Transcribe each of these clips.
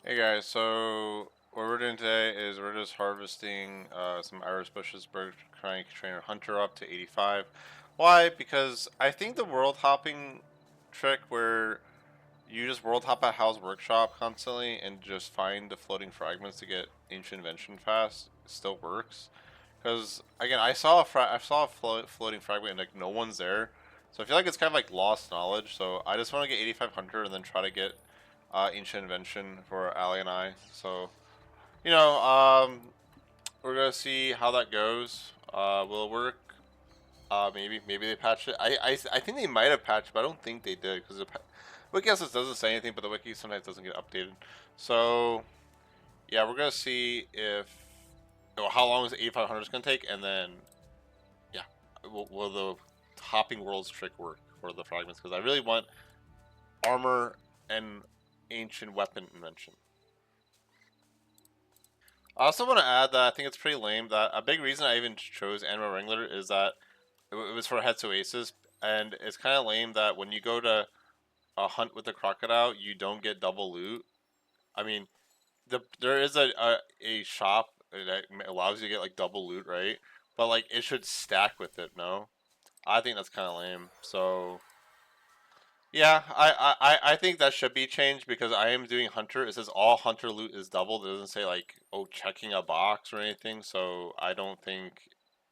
Hey guys, so what we're doing today is we're just harvesting some iris bushes. We're trying to train our hunter up to 85. Why? Because I think the world hopping trick where you just world hop at Hal's workshop constantly and just find the floating fragments to get ancient invention fast still works. Because again, I saw a floating fragment and like no one's there, so I feel like it's kind of like lost knowledge. So I just want to get 8500 and then try to get ancient invention for Ali and I. So you know, we're gonna see how that goes. Will it work? Maybe they patched it. I think they might have patched, but I don't think they did because the wiki doesn't say anything, but the wiki sometimes doesn't get updated. So yeah, we're gonna see if how long is 8500 is gonna take, and then yeah, will the hopping worlds trick work for the fragments? Because I really want armor and ancient weapon invention. I also want to add that I think it's pretty lame that a big reason I even chose Animal Wrangler is that it was for Heads Oasis, and it's kind of lame that when you go to a hunt with the crocodile, you don't get double loot. I mean, there is a shop that allows you to get like double loot, right? But like it should stack with it, no? I think that's kind of lame. So yeah, I think that should be changed because I am doing hunter. It says all hunter loot is doubled. It doesn't say like oh checking a box or anything. So I don't think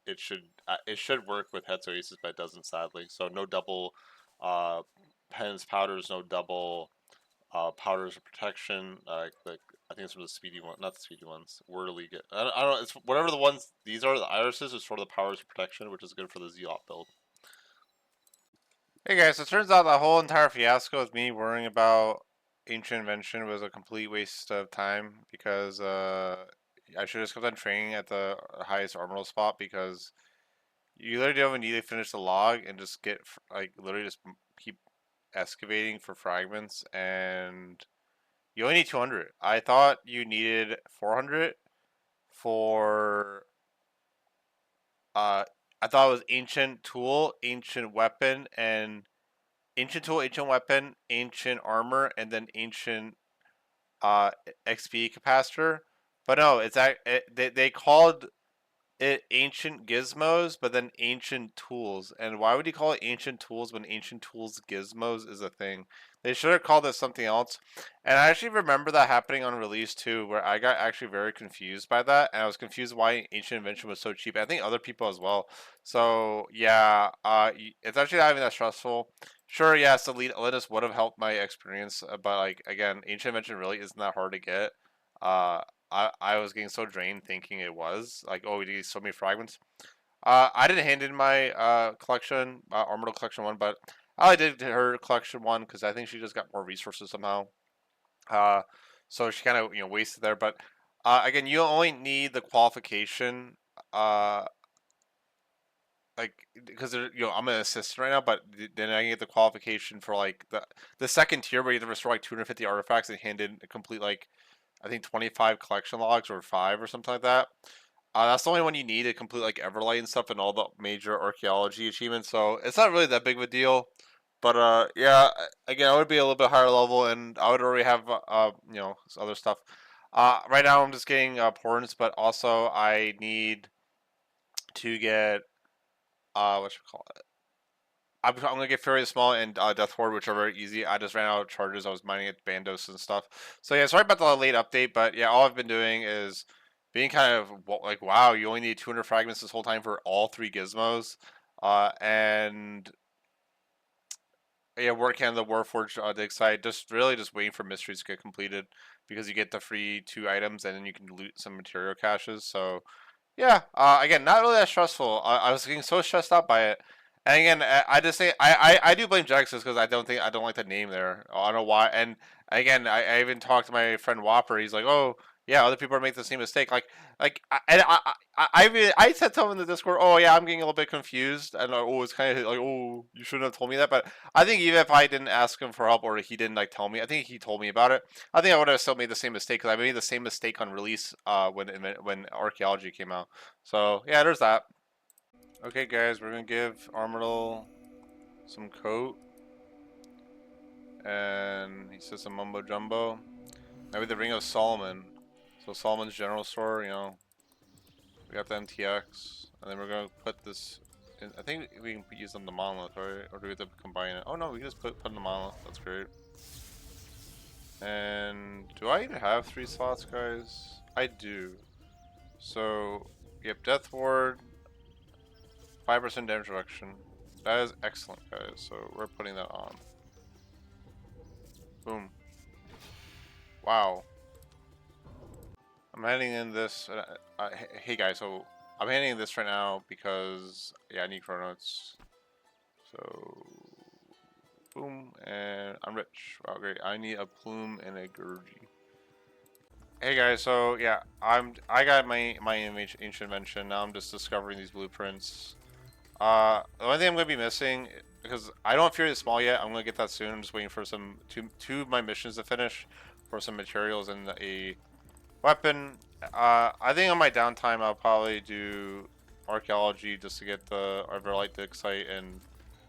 it should work with Heads Oasis, but it doesn't sadly. So no double uh pens powders, no double powders of protection. Like I think it's for the speedy one, not the speedy ones. Whirly get I don't know. It's whatever the ones these are. The irises is for the powers of protection, which is good for the Zealot build. Hey guys, so it turns out the whole entire fiasco with me worrying about ancient invention was a complete waste of time because I should have just kept on training at the highest orbital spot because you literally don't even need to finish the log and just get like literally just keep excavating for fragments and you only need 200. I thought you needed 400 for uh I thought it was ancient tool, ancient weapon, and ancient tool, ancient weapon, ancient armor, and then ancient uh XP capacitor. But no, they called it ancient gizmos, but then ancient tools. And why would you call it ancient tools when ancient tools gizmos is a thing? They should have called it something else. And I actually remember that happening on release too, where I got actually very confused by that, and I was confused why ancient invention was so cheap. I think other people as well. So yeah, it's actually not even that stressful. Sure, yes, Elite Elitis would have helped my experience, but like again, ancient invention really isn't that hard to get. Uh, I was getting so drained thinking it was like, oh, we need so many fragments. I didn't hand in my collection, Armortal collection one, but I did her collection one because I think she just got more resources somehow. Uh, so she kind of wasted there. But again, you only need the qualification. Uh, like because I'm an assistant right now, but then I get the qualification for like the second tier where you have to restore like 250 artifacts and hand in a complete like I think 25 collection logs or 5 or something like that. That's the only one you need to complete like Everlight and stuff and all the major archaeology achievements. So it's not really that big of a deal. But yeah, again, I would be a little bit higher level, and I would already have other stuff. Right now I'm just getting porns, but also I need to get what should we call it? I'm gonna get Fury Small and Death Horde, which are very easy. I just ran out of charges. I was mining at Bandos and stuff. So yeah, sorry about the late update, but yeah, all I've been doing is being kind of like, wow, you only need 200 fragments this whole time for all 3 gizmos, and yeah, working on the Warforged dig site. Just really just waiting for mysteries to get completed because you get the free 2 items and then you can loot some material caches. So yeah, again, not really that stressful. I was getting so stressed out by it. And again, I just say I do blame Jaxus because I don't like the name there. I don't know why. And again, I even talked to my friend Whopper. He's like, oh yeah, other people are making the same mistake. I said to him in the Discord, oh yeah, I'm getting a little bit confused. And oh, it's kind of like, oh, you shouldn't have told me that. But I think even if I didn't ask him for help or he didn't like tell me, I think he told me about it. I think I would have still made the same mistake because I made the same mistake on release when archaeology came out. So yeah, there's that. Okay, guys, we're gonna give Armital some coat, and he says some mumbo jumbo. Maybe the Ring of Solomon. So Solomon's General Store, you know. We got the MTX. And then we're going to put this in. I think we can use on the Monolith, right? Or do we have to combine it? Oh no, we can just put in the Monolith. That's great. And do I even have 3 slots, guys? I do. So, yep, Death Ward, 5% damage reduction. That is excellent, guys. So we're putting that on. Boom. Wow. I'm handing in this. Hey guys, so I'm handing in this right now because yeah, I need chronotes. So boom, and I'm rich. Wow, great. I need a plume and a Gurgi. Hey guys, so yeah, I got my ancient invention. Now I'm just discovering these blueprints. The only thing I'm gonna be missing, because I don't fear the small yet. I'm gonna get that soon. I'm just waiting for two of my missions to finish, for some materials and a weapon. I think on my downtime I'll probably do archaeology just to get the Everlight Dig site and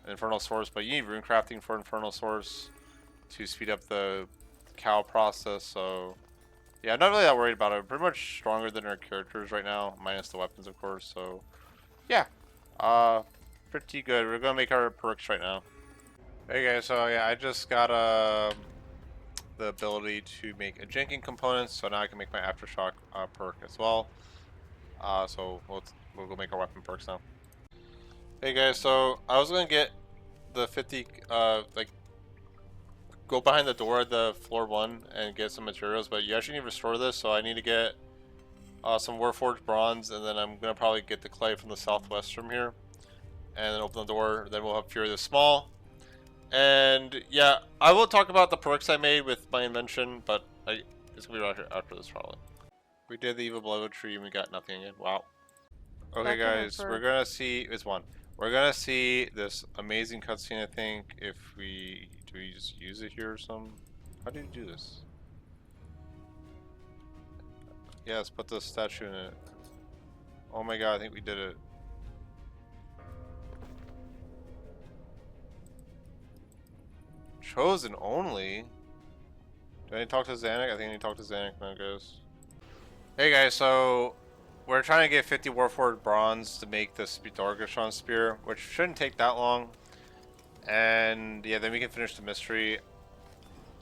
Infernal Source. But you need rune crafting for Infernal Source to speed up the cow process. So yeah, I'm not really that worried about it. We're pretty much stronger than our characters right now, minus the weapons, of course. So yeah, pretty good. We're gonna make our perks right now. Hey guys, so yeah, I just got the ability to make a janking components, so now I can make my aftershock perk as well. So we'll go make our weapon perks now. Hey guys, so I was gonna get the 50 like go behind the door at the floor 1 and get some materials, but you actually need to restore this, so I need to get some Warforged bronze, and then I'm gonna probably get the clay from the southwest from here, and then open the door. Then we'll have Fury the Small. And yeah, I will talk about the perks I made with my invention, but it's gonna be right here after this probably. We did the Evil Blood tree and we got nothing again. Wow. Okay guys, we're gonna see We're gonna see this amazing cutscene. I think if we just use it here or something. How do you do this? Yeah, let's put the statue in it. Oh my god, I think we did it. Chosen only? Do I need to talk to Zamorak? I think I need to talk to Zamorak now, guys. Hey guys, so we're trying to get 50 Warforged bronze to make this Dargashon spear, which shouldn't take that long. And yeah, then we can finish the mystery.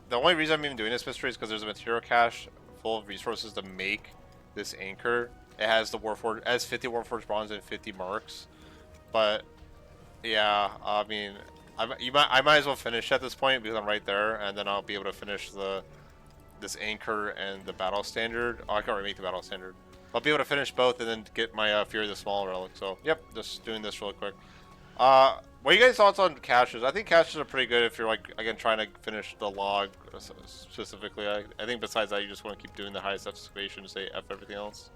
The only reason I'm even doing this mystery is because there's a material cache full of resources to make this anchor. It has the Warforged, it has 50 Warforged bronze and 50 marks. But yeah, I mean, I might as well finish at this point because I'm right there, and then I'll be able to finish this anchor and the battle standard. Oh, I can't remake the battle standard. I'll be able to finish both and then get my Fury the Small relic. So yep, just doing this really quick. What are you guys' thoughts on caches? I think caches are pretty good if you're like again trying to finish the log specifically. I think besides that, you just want to keep doing the highest excavation to say F everything else.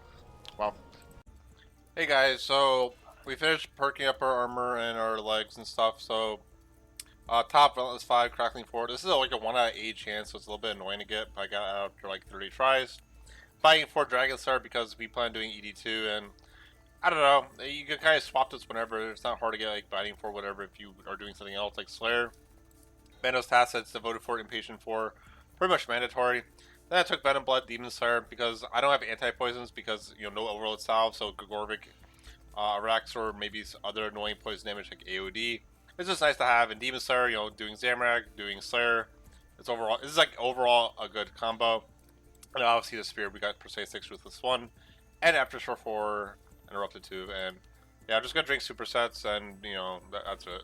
Wow. Hey guys, so we finished perking up our armor and our legs and stuff. So top Relentless 5, Crackling 4. This is like a 1 out of 8 chance, so it's a little bit annoying to get, but I got it after like 30 tries. Fighting 4 Dragon Star because we plan on doing ED2, and I don't know, you can kind of swap this whenever. It's not hard to get like Biting 4, whatever, if you are doing something else like Slayer. Bandos Tacits, Devoted 4, Impatient 4, pretty much mandatory. Then I took Venom Blood, Demon Slayer, because I don't have anti-poisons, because, you know, no overload salve, so Gagorvik, Araxor, maybe other annoying poison damage like AOD. It's just nice to have. And Demon Slayer, you know, doing Zamorak, doing Slayer. This is like overall a good combo. And obviously the Spear, we got Precise 6 Ruthless 1, and Aftershock 4, and Erupted 2, and yeah, I'm just gonna drink supersets, and you know, that's it.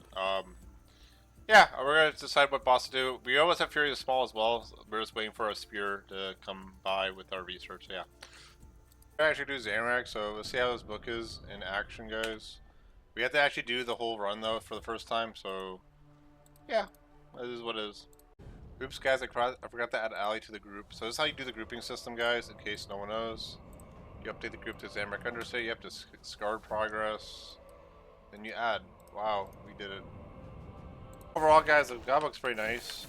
Yeah, we're gonna decide what boss to do. We almost have Fury the Small as well. So we're just waiting for a Spear to come by with our research, so yeah. We're gonna actually do Zamorak, so let's see how this book is in action, guys. We have to actually do the whole run though for the first time, so yeah, it is what it is. Oops, guys, I forgot to add Ally to the group. So this is how you do the grouping system, guys, in case no one knows. You update the group to Zamorak Understate, you have to discard progress, then you add. Wow, we did it. Overall, guys, the god book's pretty nice.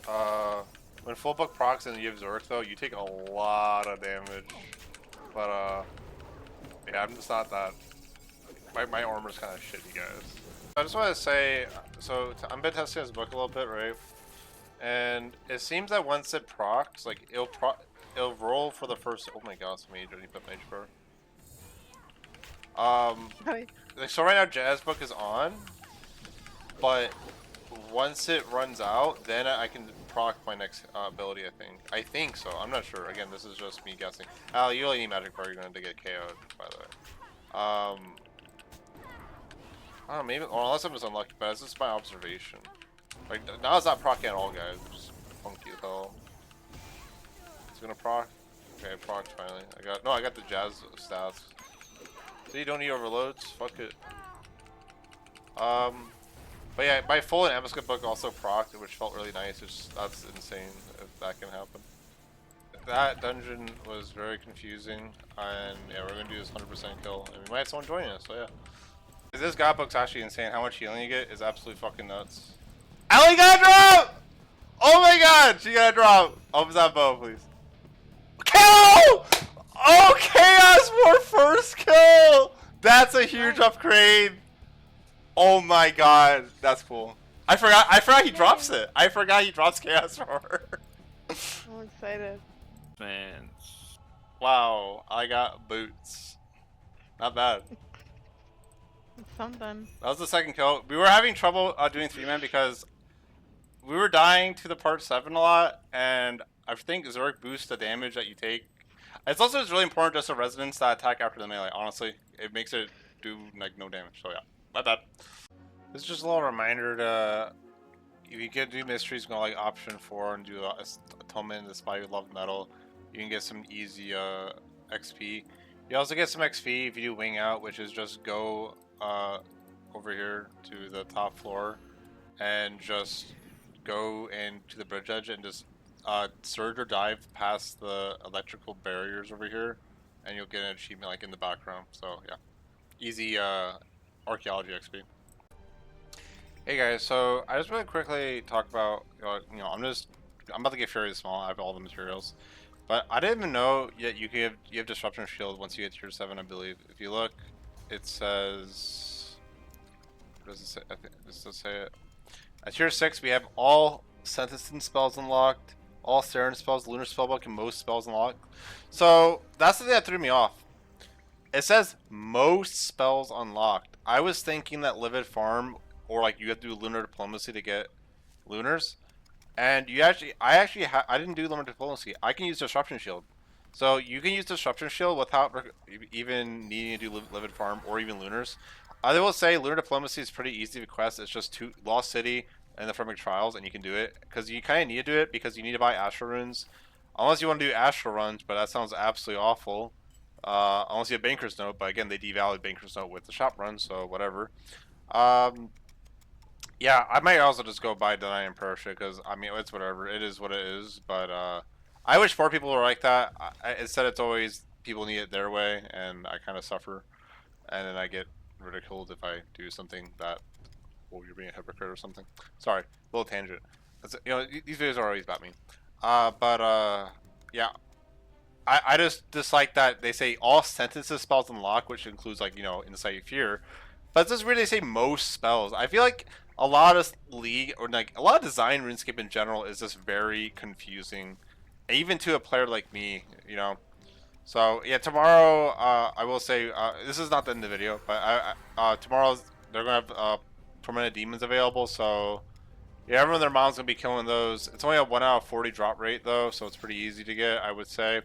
When full book procs and you have Zurich though, you take a lot of damage. But yeah, I'm just not that. My armor's kind of shitty, guys. I just want to say, so I've been testing this book a little bit, right? And it seems that once it procs, like it'll roll for the first. Oh my god, some mage. I need to put mage power. Like, so right now Jazz Book is on, but once it runs out, then I can proc my next ability. I think so. I'm not sure. Again, this is just me guessing. You only need magic power. You're going to get KO'd, by the way. I don't know, maybe, or unless I'm just unlucky, but it's just my observation. Like, now it's not proc at all, guys. It's just funky as hell. It's gonna proc. Okay, I proc finally. I got the Jazz stats. So you don't need overloads. Fuck it. But yeah, my full and Amoscope book also procced, which felt really nice. That's insane if that can happen. That dungeon was very confusing, and yeah, we're gonna do this 100% kill, and we might have someone joining us. So yeah. This god book's actually insane. How much healing you get is absolutely fucking nuts. Ellie got a drop! Oh my god, she got a drop. Open that bow, please. Kill! Oh, Chaos War first kill! That's a huge upgrade. Oh my god, that's cool. I forgot he drops it. I forgot he drops Chaos War. I'm excited. Man. Wow, I got boots. Not bad. It's something. That was the second kill. We were having trouble doing 3-man because we were dying to the part 7 a lot, and I think Zamorak boosts the damage that you take. It's also just really important just a resonance that attack after the melee, honestly. It makes it do like no damage, so yeah. My bad. This is just a little reminder to, if you can do mysteries, go like option 4 and do Atonement, the Spy Love Metal, you can get some easy XP. You also get some XP if you do Wing Out, which is just go over here to the top floor and just go into the bridge edge and just surge or dive past the electrical barriers over here, and you'll get an achievement like in the background. So yeah, easy archaeology XP. Hey guys, so I just want to quickly talk about, I'm about to get Fury Small. I have all the materials, but I didn't even know yet you have Disruption Shield once you get tier 7, I believe. If you look, it says, what does it say? I think this does say it. At tier 6, we have all Sentencing spells unlocked, all Saren spells, Lunar Spellbook, and most spells unlocked. So that's the thing that threw me off. It says most spells unlocked. I was thinking that Livid Farm, or like you have to do Lunar Diplomacy to get Lunars, and I didn't do Lunar Diplomacy. I can use Disruption Shield. So you can use Disruption Shield without even needing to do Livid Farm or even Lunars. I will say Lunar Diplomacy is pretty easy to quest. It's just Lost City and the Firmic Trials, and you can do it. Because you kind of need to do it because you need to buy Astral Runes. Unless you want to do Astral Runs, but that sounds absolutely awful. Unless you have Banker's Note, but again, they devalued Banker's Note with the shop run, so whatever. Yeah, I might also just go buy Deny and Persia, because, I mean, it's whatever. It is what it is, but, I wish more people were like that. Instead, it's always people need it their way, and I kind of suffer. And then I get ridiculed if I do something that, well, you're being a hypocrite or something. Sorry, little tangent. These videos are always about me. Yeah. I just dislike that they say all sentences spells unlock, which includes, like, Incite Fear. But it's just weird they say most spells. I feel like a lot of League, or like a lot of design RuneScape in general, is just very confusing. Even to a player like me, So yeah, tomorrow I will say this is not the end of the video, but tomorrow they're gonna have Tormented Demons available. So yeah, everyone and their mom's gonna be killing those. It's only a 1 out of 40 drop rate though, so it's pretty easy to get, I would say.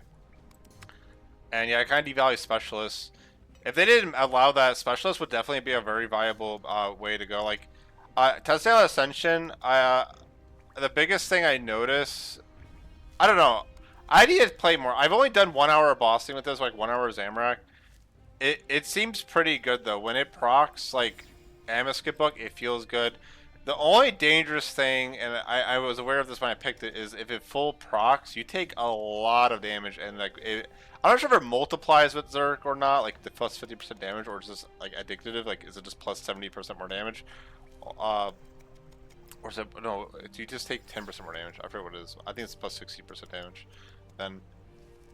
And yeah, I kind of devalue Specialists. If they didn't allow that, Specialist would definitely be a very viable way to go. Like testing out Ascension, the biggest thing I notice, I don't know. I need to play more. I've only done 1 hour of bossing with this, like 1 hour of Zamorak. It seems pretty good though. When it procs like Amoscope Book, it feels good. The only dangerous thing, and I was aware of this when I picked it, is if it full procs, you take a lot of damage, and like I'm not sure if it multiplies with Zerk or not, like the plus 50% damage, or is this like addictive? Like, is it just plus 70% more damage? Or is it, no, you just take 10% more damage. I forget what it is. I think it's plus 60% damage. Then,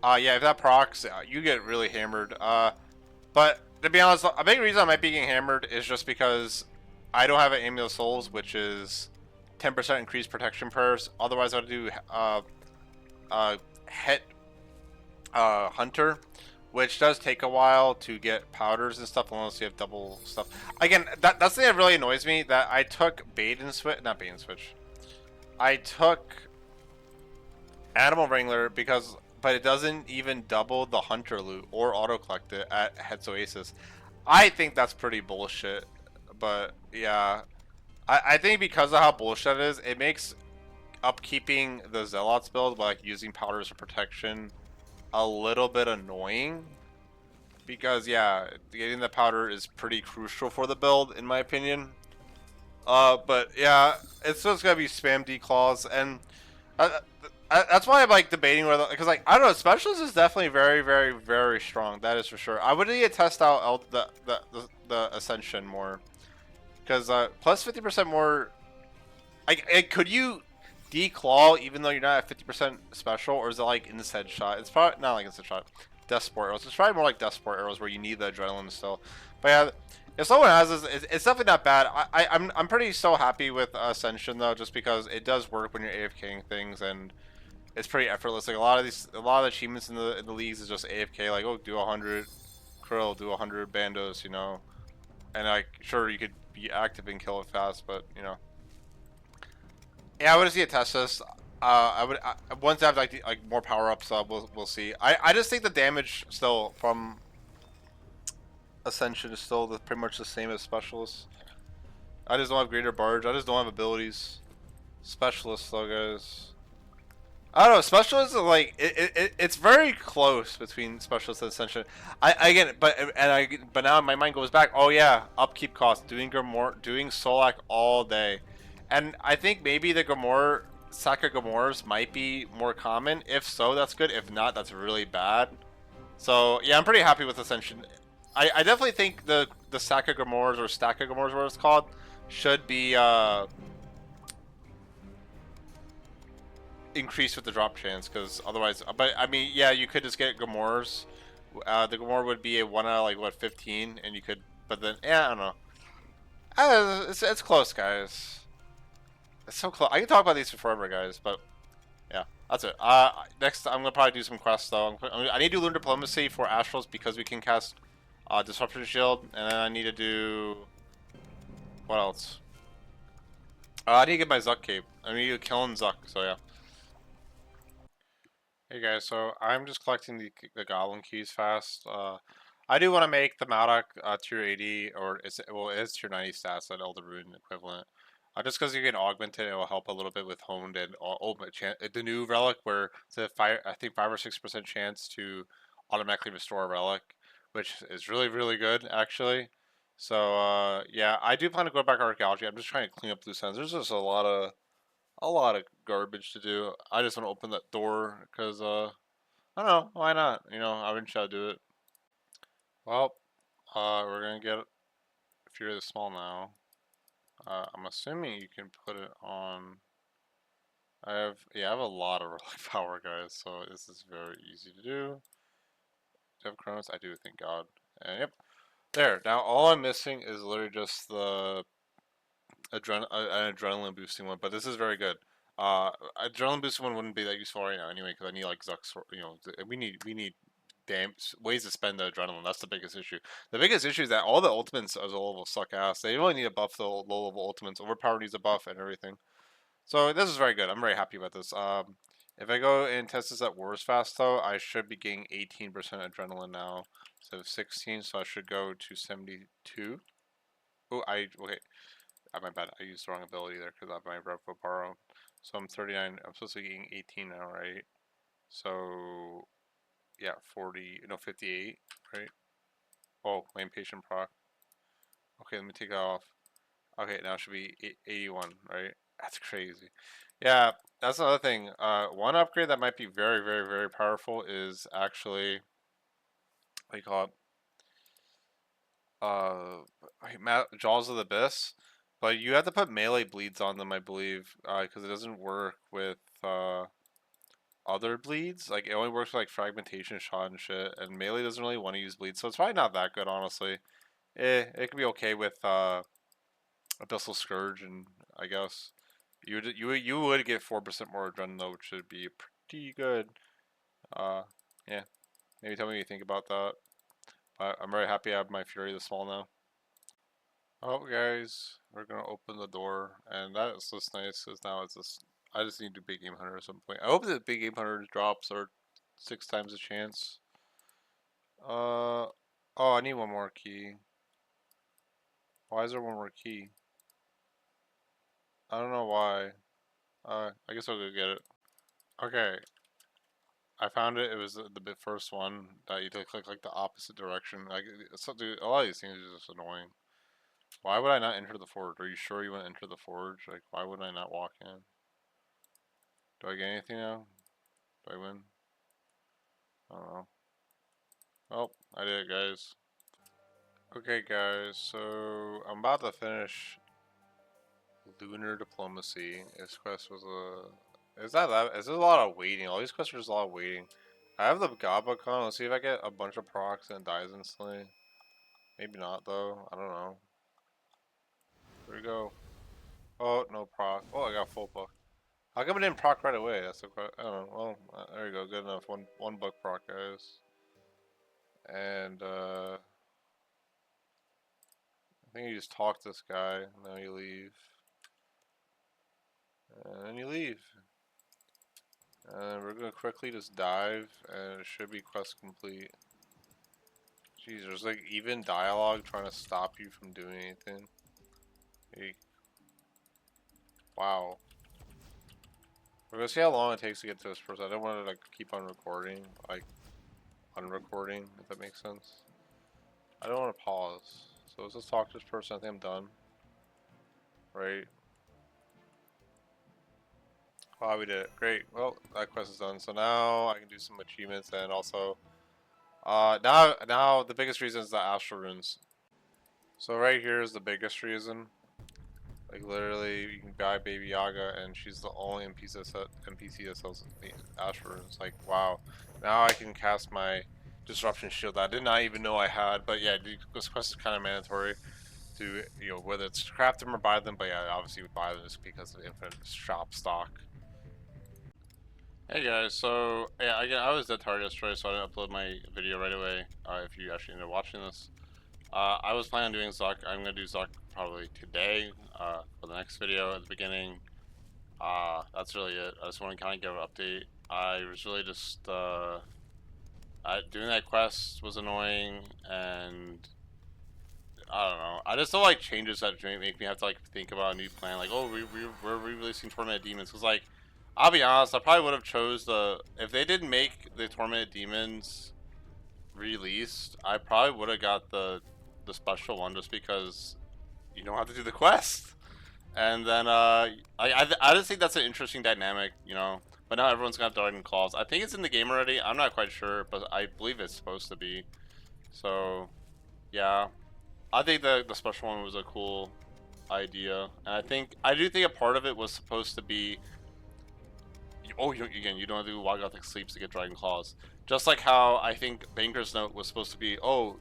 yeah, if that procs, you get really hammered. But to be honest, a big reason I might be getting hammered is just because I don't have an Amulet of Souls, which is 10% increased protection prayers. Otherwise, I would do Hunter, which does take a while to get powders and stuff unless you have double stuff. Again, that's the thing that really annoys me. That I took bait and switch, not bait and switch. I took Animal Wrangler because, but it doesn't even double the Hunter loot or auto collect it at Heads Oasis. I think that's pretty bullshit. But yeah, I think because of how bullshit it is, it makes upkeeping the Zealots build by like using powders for protection a little bit annoying. Because yeah, getting the powder is pretty crucial for the build, in my opinion. But yeah, it's just gonna be spam declaws, and uh, that's why I'm like debating whether, because like I don't know, specialist is definitely very, very, very strong. That is for sure. I would need to test out the ascension more, because plus 50% more. Could you declaw even though you're not at 50% special, or is it like instead shot? It's probably not like instead shot. Death Sport arrows. It's probably more like Death Sport arrows where you need the adrenaline still. But yeah, if someone has this, it's definitely not bad. I'm pretty so happy with Ascension though, just because it does work when you're AFKing things and it's pretty effortless. Like a lot of the achievements in the leagues is just AFK. Like, oh, do 100 krill, do 100 bandos, you know. And like, sure, you could be active and kill it fast, but you know. Yeah, I want to see it test this. Once I have like more power ups, we'll see. I just think the damage still from Ascension is still pretty much the same as Specialist. I just don't have Greater Barge. I just don't have abilities. Specialist though, guys. I don't know. Specialist is like it's very close between Specialist and Ascension. I get it, but now my mind goes back. Oh yeah, upkeep cost, doing Grimoire, doing Solak all day, and I think maybe the Grimoire Saka Grimoires might be more common. If so, that's good. If not, that's really bad. So yeah, I'm pretty happy with Ascension. I definitely think the Saka Grimoires or Staka Grimoires, what it's called, should be increase with the drop chance, because otherwise, but I mean, yeah, you could just get Gamors. The Gamor would be a 1 out of like what 15, and you could, but then yeah, I don't know. It's close, guys. It's so close. I can talk about these for forever, guys, but yeah, that's it. Next, I'm gonna probably do some quests though. I need to do Lunar Diplomacy for Astrals because we can cast Disruption Shield, and then I need to do what else? I need to get my Zuck cape. I need to kill Zuck. So yeah. Hey guys, so I'm just collecting the goblin keys fast. I do want to make the Madoc tier 80, or it is tier 90 stats at Elder Rune equivalent. Just because you can augment it, it will help a little bit with honed and ultimate chance. The new relic where it's a I think 5 or 6% chance to automatically restore a relic, which is really really good actually. So yeah, I do plan to go back to archaeology. I'm just trying to clean up loose ends. There's just a lot of garbage to do. I just want to open that door because I don't know, why not? You know, I wouldn't try to do it. Well, we're gonna get Fury the Small now. I'm assuming you can put it on. I have a lot of relic power, guys, so this is very easy to do. Do you have Chronos? I do, thank God. And yep, there. Now all I'm missing is literally just the an adrenaline boosting one, but this is very good. Adrenaline boosting one wouldn't be that useful right now anyway, because I need like Zuck's. You know, we need damn ways to spend the adrenaline. That's the biggest issue. The biggest issue is that all the ultimates as a level suck ass. They really need to buff the low level ultimates. Overpower needs a buff and everything. So this is very good. I'm very happy about this. If I go and test this at Wars Fast though, I should be getting 18% adrenaline now instead of 16. So I should go to 72. Oh, okay. My bad. I used the wrong ability there because I have my Revo Borrow. So I'm 39. I'm supposed to be getting 18 now, right? So yeah, 40. No, 58, right? Oh, my impatient proc. Okay, let me take that off. Okay, now it should be 81, right? That's crazy. Yeah, that's another thing. One upgrade that might be very, very, very powerful is actually what do you call it? Jaws of the Abyss. But you have to put melee bleeds on them, I believe, because it doesn't work with other bleeds. Like it only works for like fragmentation shot and shit, and melee doesn't really want to use bleeds, so it's probably not that good, honestly. It could be okay with Abyssal Scourge, and I guess you would get 4% more adrenaline though, which should be pretty good. Uh, yeah. Maybe tell me what you think about that. But I'm very happy I have my Fury this small now. Oh, guys, we're gonna open the door, and that is just nice because now it's just. I just need to do Big Game Hunter at some point. I hope that Big Game Hunter drops or 6 times a chance. Oh, I need one more key. Why is there one more key? I don't know why. I guess I'll go get it. Okay, I found it. It was the first one that you had to click like the opposite direction. Like, dude, a lot of these things are just annoying. Why would I not enter the forge? Are you sure you want to enter the forge? Like, why would I not walk in? Do I get anything now? Do I win? I don't know. Oh, I did it, guys. Okay, guys, so I'm about to finish Lunar Diplomacy. This quest was a. Is there's a lot of waiting. All these quests are just a lot of waiting. I have the Gaba con. Let's see if I get a bunch of procs and it dies instantly. Maybe not, though. I don't know. Here we go. Oh, no proc. Oh, I got full book. How come it didn't proc right away? That's the question. I don't know. Well, there you go. Good enough. One book proc, guys. And, I think you just talk to this guy. Now you leave. And then you leave. And we're gonna quickly just dive, and it should be quest complete. Jeez, there's like even dialogue trying to stop you from doing anything. Hey. Wow. We're gonna see how long it takes to get to this person. I don't want to like keep on recording, like unrecording, if that makes sense. I don't want to pause. So let's just talk to this person. I think I'm done. Right. Wow, we did it. Great. Well, that quest is done. So now I can do some achievements and also now the biggest reason is the astral runes. So right here is the biggest reason. Like literally, you can buy Baby Yaga, and she's the only NPC that sells the astral runes. Like wow, now I can cast my disruption shield that I did not even know I had. But yeah, this quest is kind of mandatory to whether it's craft them or buy them. But yeah, obviously we buy them just because of the infinite shop stock. Hey guys, so yeah, I was dead tired yesterday, so I didn't upload my video right away. If you actually ended up watching this, I was planning on doing Zuck. I'm gonna do Zuck probably today for the next video at the beginning. That's really it. I just want to kind of give an update. I was really just doing that quest was annoying, and I don't know. I just don't like changes that make me have to like think about a new plan. Like, oh, we're re-releasing Tormented Demons, because like. I'll be honest, I probably would have chose if they didn't make the Tormented Demons released, I probably would have got the special one just because you don't have to do the quest. And then I just think that's an interesting dynamic, but now everyone's gonna have Dragon Claws. I think it's in the game already. I'm not quite sure, but I believe it's supposed to be. So yeah, I think the special one was a cool idea, and I do think a part of it was supposed to be. Oh, you don't do Wild Gothic Sleeps to get Dragon Claws. Just like how I think Banker's Note was supposed to be, oh,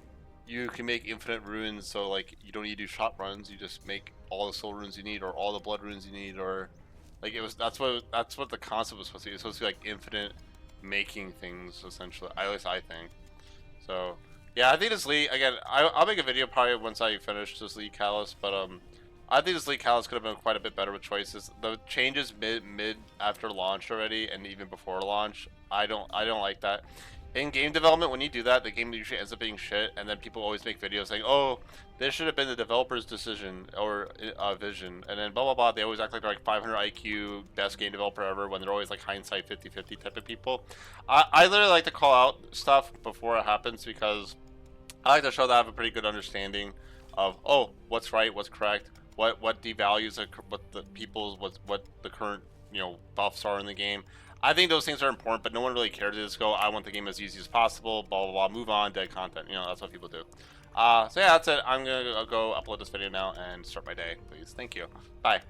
you can make infinite runes, so like you don't need to do shot runs, you just make all the soul runes you need, or all the blood runes you need, or like that's what the concept was supposed to be. It's supposed to be like infinite making things, essentially. At least I think. So yeah, I think this League again. I'll make a video probably once I finish this League Callus, but I think this League Callus could have been quite a bit better with choices. The changes mid after launch already, and even before launch, I don't like that. In game development, when you do that, the game usually ends up being shit, and then people always make videos saying, "Oh, this should have been the developer's decision or vision," and then blah blah blah. They always act like they're like 500 IQ, best game developer ever, when they're always like hindsight 50/50 type of people. I literally like to call out stuff before it happens because I like to show that I have a pretty good understanding of what's right, what's correct, what devalues what the people's what the current buffs are in the game. I think those things are important, but no one really cared to just go, I want the game as easy as possible, blah blah blah, move on, dead content. That's what people do. So yeah, that's it. I'm gonna go upload this video now and start my day, please. Thank you. Bye.